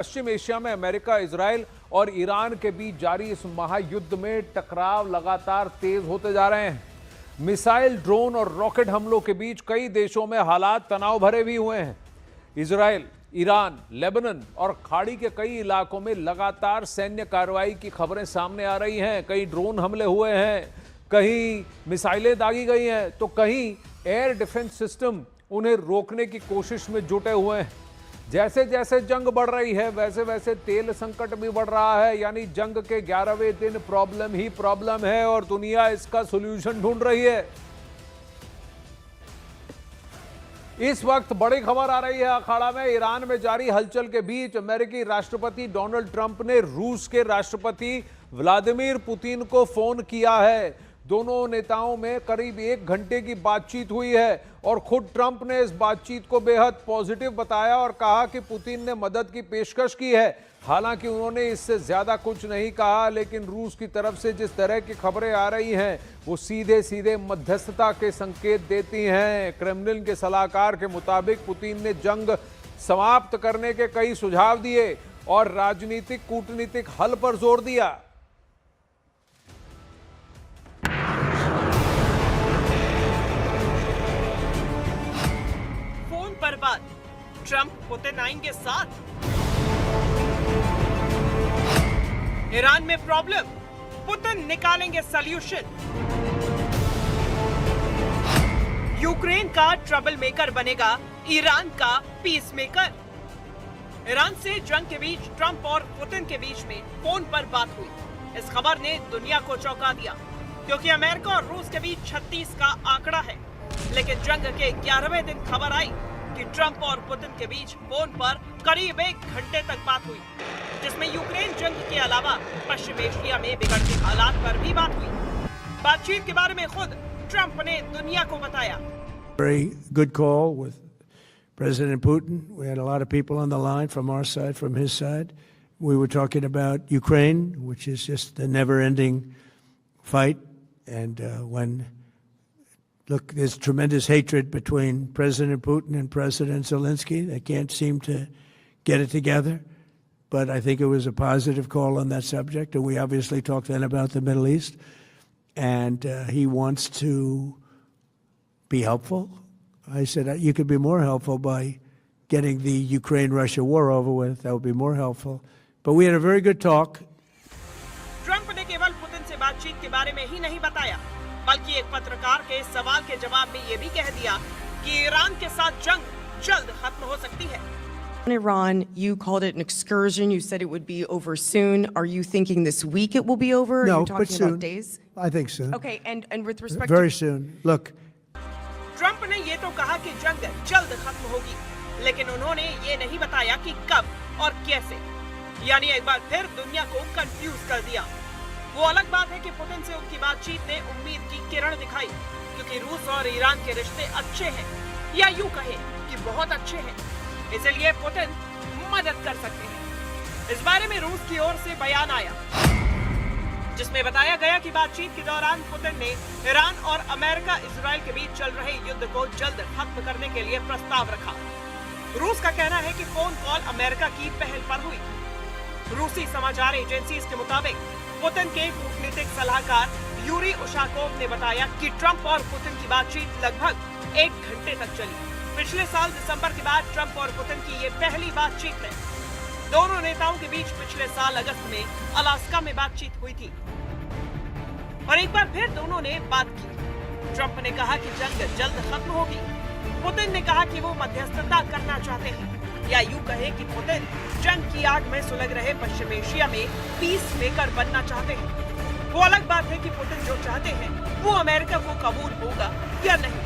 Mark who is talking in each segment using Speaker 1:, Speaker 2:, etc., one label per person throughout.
Speaker 1: पश्चिम Asia में America, Israel और Iran के बीच जारी इस महायुद्ध में टकराव लगातार तेज होते जा रहे हैं। मिसाइल, ड्रोन और रॉकेट हमलों के बीच कई देशों में हालात तनाव भरे भी हुए हैं। इजराइल, ईरान, लेबनान और खाड़ी के कई इलाकों में लगातार सैन्य कार्रवाई की खबरें सामने आ रही हैं। कहीं ड्रोन हमले हुए हैं, कहीं मिसाइलें दागी गई हैं, तो कहीं एयर डिफेंस सिस्टम उन्हें रोकने की कोशिश में जुटे हुए हैं। जैसे जैसे जंग बढ़ रही है वैसे वैसे तेल संकट भी बढ़ रहा है, यानी जंग के 11वें दिन प्रॉब्लम ही प्रॉब्लम है और दुनिया इसका सॉल्यूशन ढूंढ रही है। इस वक्त बड़ी खबर आ रही है अखाड़ा में। ईरान में जारी हलचल के बीच अमेरिकी राष्ट्रपति डोनाल्ड ट्रंप ने रूस के राष्ट्रपति व्लादिमीर पुतिन को फोन किया है। दोनों नेताओं में करीब 1 घंटे की बातचीत हुई है और खुद ट्रंप ने इस बातचीत को बेहद पॉजिटिव बताया और कहा कि पुतिन ने मदद की पेशकश की है। हालांकि उन्होंने इससे ज्यादा कुछ नहीं कहा, लेकिन रूस की तरफ से जिस तरह की खबरें आ रही हैं वो सीधे सीधे मध्यस्थता के संकेत देती हैं। क्रेमलिन के सलाहकार के मुताबिक पुतिन ने जंग समाप्त करने के कई सुझाव दिए और राजनीतिक कूटनीतिक हल पर जोर दिया।
Speaker 2: पर बात, ट्रंप पुतिन आएंगे साथ। ईरान में प्रॉब्लम, पुतिन निकालेंगे सॉल्यूशन। यूक्रेन का ट्रबल मेकर बनेगा ईरान का पीस मेकर। ईरान से जंग के बीच ट्रंप और पुतिन के बीच में फोन पर बात हुई। इस खबर ने दुनिया को चौंका दिया, क्योंकि अमेरिका और रूस के बीच 36 का आंकड़ा है। लेकिन जंग के 11वें दिन खबर आई कि ट्रंप और पुतिन के बीच फोन पर करीब 1 घंटे तक बात हुई, जिसमें यूक्रेन जंग के अलावा पश्चिम एशिया में बिगड़ते हालात पर भी बात हुई। बातचीत के बारे में खुद ट्रंप ने दुनिया को बताया।
Speaker 3: Very good call with President Putin. We had a lot of people on the line from our side, from his side. We were talking about Ukraine, which is just a never-ending fight, and Look, there's tremendous hatred between President Putin and President Zelensky. They can't seem to get it together. But I think it was a positive call on that subject. And we obviously talked then about the Middle East. And he wants to be helpful. I said, you could be more helpful by getting the Ukraine-Russia war over with. That would be more helpful. But we had a very good talk.
Speaker 2: Trump ने केवल Putin से बातचीत के बारे में ही नहीं बताया, बल्कि एक पत्रकार के सवाल के जवाब में ये भी कह दिया कि ईरान के साथ जंग जल्द खत्म हो सकती है।
Speaker 4: In Iran, you called it an excursion. You said it would be over soon. Are you thinking this week it will be over?
Speaker 3: No,
Speaker 4: Are you talking
Speaker 3: but soon.
Speaker 4: about days?
Speaker 3: I think soon.
Speaker 4: Okay, and with respect
Speaker 3: Very
Speaker 4: to
Speaker 3: soon. Look.
Speaker 2: Trump ने ये तो कहा कि जंग जल्द खत्म होगी, लेकिन उन्होंने ये नहीं बताया कि कब और कैसे। यानी एक बार फिर दुनिया को कंफ्यूज कर दिया। वो अलग बात है कि पुतिन से उनकी बातचीत ने उम्मीद की किरण दिखाई, क्योंकि रूस और ईरान के रिश्ते अच्छे हैं, या यूं कहें कि बहुत अच्छे हैं। इसलिए पुतिन मदद कर सकते हैं। इस बारे में रूस की ओर से बयान आया, जिसमें बताया गया कि बातचीत के दौरान पुतिन ने ईरान और अमेरिका इजराइल के बीच चल रहे युद्ध को जल्द खत्म करने के लिए प्रस्ताव रखा। रूस का कहना है कि फोन कॉल अमेरिका की पहल पर हुई। रूसी समाचार एजेंसीज के मुताबिक पुतिन के कूटनीतिक सलाहकार यूरी उशाकोव ने बताया कि ट्रंप और पुतिन की बातचीत लगभग 1 घंटे तक चली। पिछले साल दिसंबर के बाद ट्रंप और पुतिन की ये पहली बातचीत है। दोनों नेताओं के बीच पिछले साल अगस्त में अलास्का में बातचीत हुई थी और एक बार फिर दोनों ने बात की। ट्रंप ने कहा कि जंग जल्द खत्म होगी। पुतिन ने कहा कि वो मध्यस्थता करना चाहते हैं, या यूं कहे कि पुतिन जंग की आग में सुलग रहे पश्चिम एशिया में पीस मेकर बनना चाहते हैं। वो अलग बात है कि पुतिन जो चाहते हैं वो अमेरिका को कबूल होगा या नहीं।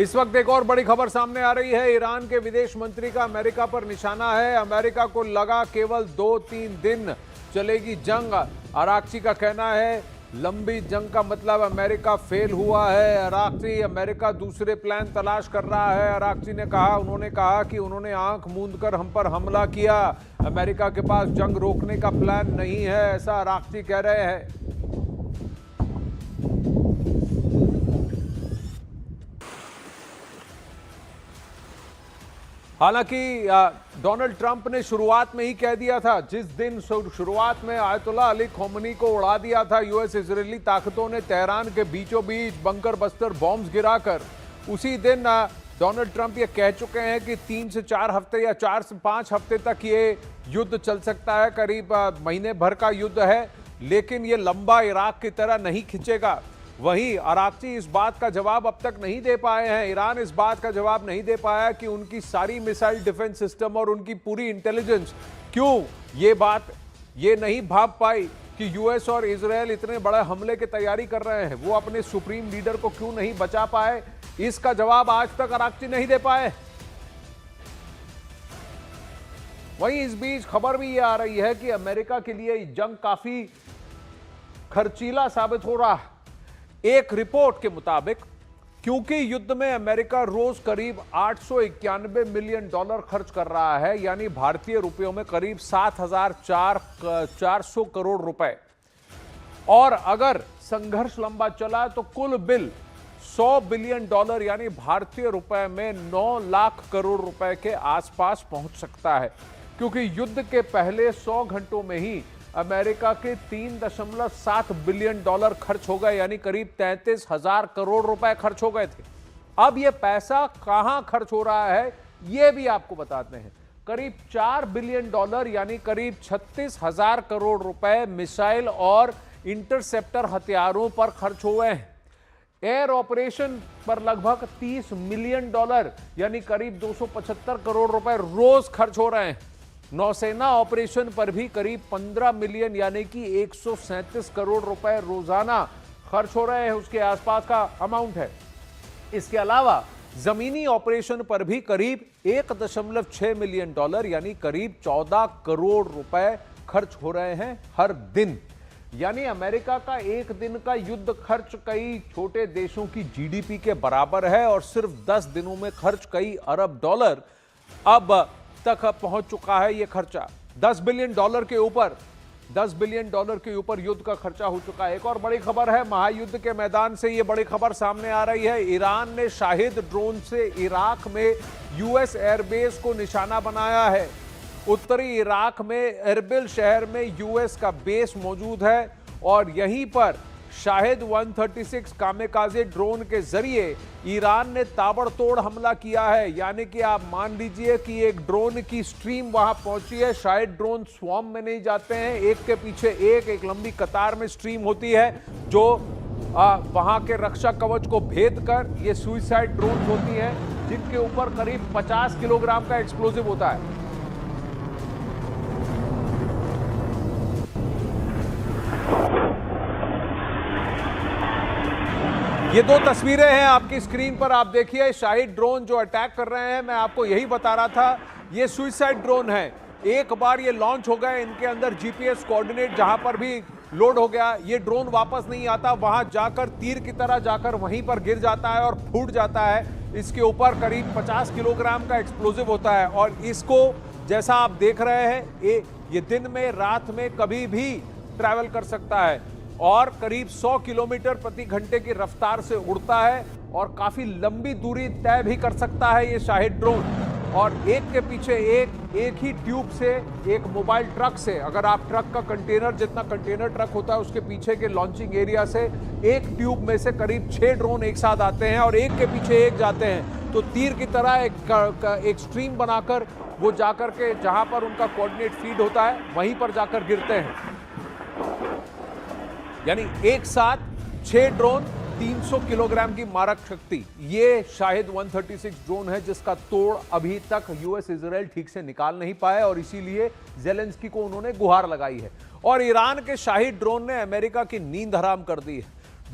Speaker 1: इस वक्त एक और बड़ी खबर सामने आ रही है। ईरान के विदेश मंत्री का अमेरिका पर निशाना है। अमेरिका को लगा केवल 2-3 दिन चलेगी जंग। अराक्ची का कहना है लंबी जंग का मतलब अमेरिका फेल हुआ है। अराक्ची अमेरिका दूसरे प्लान तलाश कर रहा है। अराक्ची ने कहा, उन्होंने कहा कि उन्होंने आंख मूंद कर हम पर हमला किया। अमेरिका के पास जंग रोकने का प्लान नहीं है, ऐसा अराक्ची कह रहे हैं। हालांकि डोनाल्ड ट्रंप ने शुरुआत में ही कह दिया था, जिस दिन शुरुआत में आयतुल्लाह अली खोमनी को उड़ा दिया था यूएस इजरायली ताकतों ने तेहरान के बीचों बीच बंकर बस्तर बॉम्ब्स गिराकर, उसी दिन डोनाल्ड ट्रंप ये कह चुके हैं कि 3 से 4 हफ्ते या 4 से 5 हफ्ते तक ये युद्ध चल सकता है, करीब महीने भर का युद्ध है, लेकिन ये लंबा इराक की तरह नहीं खिंचेगा। वहीं अराक्ची इस बात का जवाब अब तक नहीं दे पाए हैं, ईरान इस बात का जवाब नहीं दे पाया कि उनकी सारी मिसाइल डिफेंस सिस्टम और उनकी पूरी इंटेलिजेंस क्यों ये नहीं भाप पाई कि यूएस और इजरायल इतने बड़े हमले की तैयारी कर रहे हैं, वो अपने सुप्रीम लीडर को क्यों नहीं बचा पाए, इसका जवाब आज तक अराक्ची नहीं दे पाए। वहीं इस बीच खबर भी ये आ रही है कि अमेरिका के लिए जंग काफी खर्चीला साबित हो रहा है। एक रिपोर्ट के मुताबिक, क्योंकि युद्ध में अमेरिका रोज करीब $891 मिलियन खर्च कर रहा है, यानी भारतीय रुपयों में करीब 7,400 करोड़ रुपए, और अगर संघर्ष लंबा चला तो कुल बिल $100 बिलियन यानी भारतीय रुपए में 9 लाख करोड़ रुपए के आसपास पहुंच सकता है, क्योंकि युद्ध के पहले 100 घंटों में ही अमेरिका के 3.7 बिलियन खर्च हो गए, यानी करीब 33,000 करोड़ रुपए खर्च हो गए थे। अब यह पैसा कहां खर्च हो रहा है यह भी आपको बताते हैं। करीब $4 बिलियन यानी करीब 36,000 करोड़ रुपए मिसाइल और इंटरसेप्टर हथियारों पर खर्च हुए हैं। एयर ऑपरेशन पर लगभग $30 मिलियन यानी करीब 275 करोड़ रुपए रोज खर्च हो रहे हैं। नौसेना ऑपरेशन पर भी करीब 15 मिलियन यानी कि 137 करोड़ रुपए रोजाना खर्च हो रहे हैं, उसके आसपास का अमाउंट है। इसके अलावा जमीनी ऑपरेशन पर भी करीब 1.6 मिलियन यानी करीब 14 करोड़ रुपए खर्च हो रहे हैं हर दिन। यानी अमेरिका का एक दिन का युद्ध खर्च कई छोटे देशों की जीडीपी के बराबर है, और सिर्फ 10 दिनों में खर्च कई अरब डॉलर अब तक पहुंच चुका है। यह खर्चा $10 बिलियन के ऊपर, $10 बिलियन के ऊपर युद्ध का खर्चा हो चुका है। एक और बड़ी खबर है, महायुद्ध के मैदान से यह बड़ी खबर सामने आ रही है। ईरान ने शाहिद ड्रोन से इराक में यूएस एयरबेस को निशाना बनाया है। उत्तरी इराक में एरबिल शहर में यूएस का बेस मौजूद है, और यहीं पर शाहिद 136 कामेकाजे ड्रोन के जरिए ईरान ने ताबड़तोड़ हमला किया है। यानी कि आप मान लीजिए कि एक ड्रोन की स्ट्रीम वहां पहुंची है। शायद ड्रोन स्वॉर्म में नहीं जाते हैं, एक के पीछे एक लंबी कतार में स्ट्रीम होती है, जो वहां के रक्षा कवच को भेद कर ये सुइसाइड ड्रोन होती हैं, जिनके ऊपर करीब 50 किलोग्राम का एक्सप्लोजिव होता है। ये दो तस्वीरें हैं आपकी स्क्रीन पर, आप देखिए शाहिद ड्रोन जो अटैक कर रहे हैं। मैं आपको यही बता रहा था, ये सुइसाइड ड्रोन है। एक बार ये लॉन्च हो गए, इनके अंदर जीपीएस कोऑर्डिनेट जहां पर भी लोड हो गया, ये ड्रोन वापस नहीं आता, वहां जाकर तीर की तरह जाकर वहीं पर गिर जाता है और फूट जाता है। इसके ऊपर करीब 50 किलोग्राम का एक्सप्लोजिव होता है, और इसको जैसा आप देख रहे हैं ये दिन में रात में कभी भी ट्रैवल कर सकता है, और करीब 100 किलोमीटर प्रति घंटे की रफ्तार से उड़ता है, और काफी लंबी दूरी तय भी कर सकता है ये शाहिद ड्रोन। और एक के पीछे एक ही ट्यूब से, एक मोबाइल ट्रक से, अगर आप ट्रक का कंटेनर जितना कंटेनर ट्रक होता है उसके पीछे के लॉन्चिंग एरिया से एक ट्यूब में से करीब 6 ड्रोन एक साथ आते हैं और एक के पीछे एक जाते हैं, तो तीर की तरह एक स्ट्रीम बनाकर वो जाकर के जहां पर उनका कोऑर्डिनेट फीड होता है वहीं पर जाकर गिरते हैं। यानी एक साथ 6 ड्रोन, 300 किलोग्राम की मारक शक्ति। ये शाहिद 136 ड्रोन है जिसका तोड़ अभी तक यूएस इजराइल ठीक से निकाल नहीं पाए, और इसीलिए जेलेंस्की को उन्होंने गुहार लगाई है। और ईरान के शाहिद ड्रोन ने अमेरिका की नींद हराम कर दी है।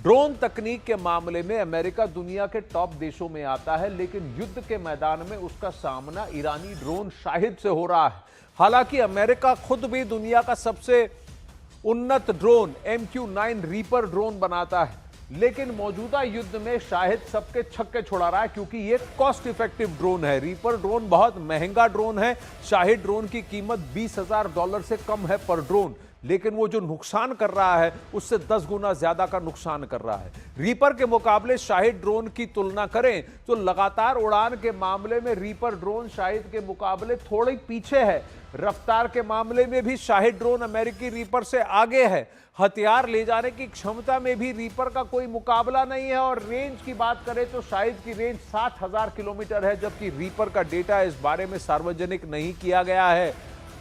Speaker 1: ड्रोन तकनीक के मामले में अमेरिका दुनिया के टॉप देशों में आता है, लेकिन युद्ध के मैदान में उसका सामना ईरानी ड्रोन शाहिद से हो रहा है। हालांकि अमेरिका खुद भी दुनिया का सबसे उन्नत ड्रोन MQ-9 रीपर ड्रोन बनाता है, लेकिन मौजूदा युद्ध में शाहिद सबके छक्के छुड़ा रहा है, क्योंकि ये कॉस्ट इफेक्टिव ड्रोन है। रीपर ड्रोन बहुत महंगा ड्रोन है। शाहिद ड्रोन की कीमत $20,000 से कम है पर ड्रोन, लेकिन वो जो नुकसान कर रहा है उससे 10 गुना ज्यादा का नुकसान कर रहा है। रीपर के मुकाबले शाहिद ड्रोन की तुलना करें तो लगातार उड़ान के मामले में रीपर ड्रोन शाहिद के मुकाबले थोड़ी पीछे है। रफ्तार के मामले में भी शाहिद ड्रोन अमेरिकी रीपर से आगे है। हथियार ले जाने की क्षमता में भी रीपर का कोई मुकाबला नहीं है। और रेंज की बात करें तो शाहिद की रेंज 60,000 किलोमीटर है, जबकि रीपर का डेटा इस बारे में सार्वजनिक नहीं किया गया है।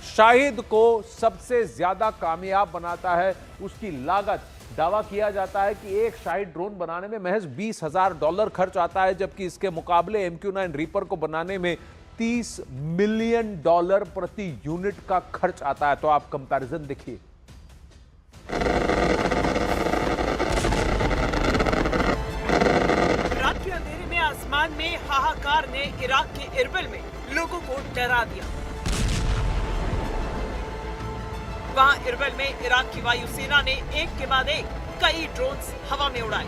Speaker 1: शाहिद को सबसे ज्यादा कामयाब बनाता है उसकी लागत। दावा किया जाता है कि एक शाहिद ड्रोन बनाने में महज $20,000 खर्च आता है, जबकि इसके मुकाबले MQ-9 रीपर को बनाने में $30 मिलियन प्रति यूनिट का खर्च आता है। तो आप कंपैरिजन देखिए।
Speaker 2: रात के अंधेरे में आसमान में हाहाकार ने इराक के इरबिल में लोगों को डरा दिया। वहां इरबिल में इराक की वायुसेना ने एक के बाद एक कई ड्रोन्स हवा में उड़ाए,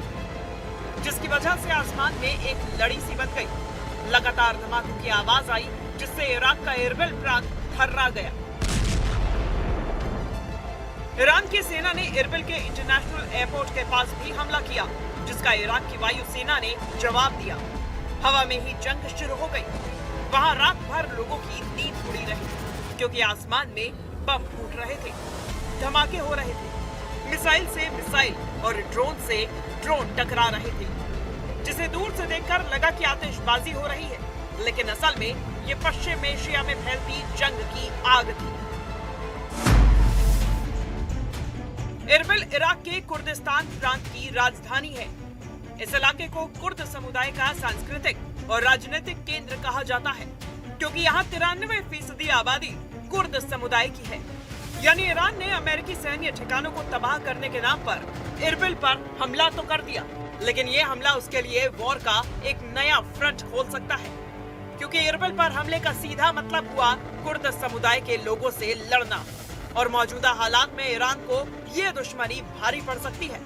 Speaker 2: जिसकी वजह से आसमान में एक लड़ी सी बन गई। लगातार धमाकों की आवाज आई, जिससे इराक का इरबिल प्रांत थर्रा गया। ईरान की सेना ने इरबिल के इंटरनेशनल एयरपोर्ट के पास भी हमला किया, जिसका इराक की वायुसेना ने जवाब दिया। हवा में ही जंग शुरू हो गई। वहां रात भर लोगों की नींद उड़ी रही, क्योंकि आसमान में बम फूट रहे थे, धमाके हो रहे थे, मिसाइल से मिसाइल और ड्रोन से ड्रोन टकरा रहे थे, जिसे दूर से देखकर लगा कि आतिशबाजी हो रही है, लेकिन असल में ये पश्चिम एशिया में फैलती जंग की आग थी। इरबिल इराक के कुर्दिस्तान प्रांत की राजधानी है। इस इलाके को कुर्द समुदाय का सांस्कृतिक और राजनीतिक केंद्र कहा जाता है, क्योंकि यहाँ 93% आबादी कुर्द समुदाय की है। यानी ईरान ने अमेरिकी सैन्य ठिकानों को तबाह करने के नाम पर इरबिल पर हमला तो कर दिया, लेकिन ये हमला उसके लिए वॉर का एक नया फ्रंट खोल सकता है, क्योंकि इरबिल पर हमले का सीधा मतलब हुआ कुर्द समुदाय के लोगों से लड़ना। और मौजूदा हालात में ईरान को ये दुश्मनी भारी पड़ सकती है,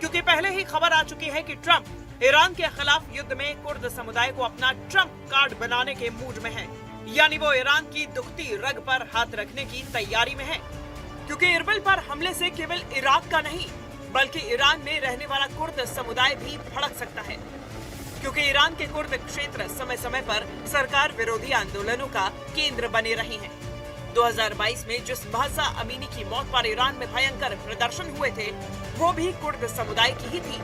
Speaker 2: क्योंकि पहले ही खबर आ चुकी है कि ट्रंप ईरान के खिलाफ युद्ध में कुर्द समुदाय को अपना ट्रंप कार्ड बनाने के मूड में है। यानी वो ईरान की दुखती रग पर हाथ रखने की तैयारी में है, क्योंकि इरबिल पर हमले से केवल इराक का नहीं बल्कि ईरान में रहने वाला कुर्द समुदाय भी भड़क सकता है, क्योंकि ईरान के कुर्द क्षेत्र समय समय पर सरकार विरोधी आंदोलनों का केंद्र बने रहे हैं। 2022 में जिस महसा अमीनी की मौत पर ईरान में भयंकर प्रदर्शन हुए थे, वो भी कुर्द समुदाय की ही थी।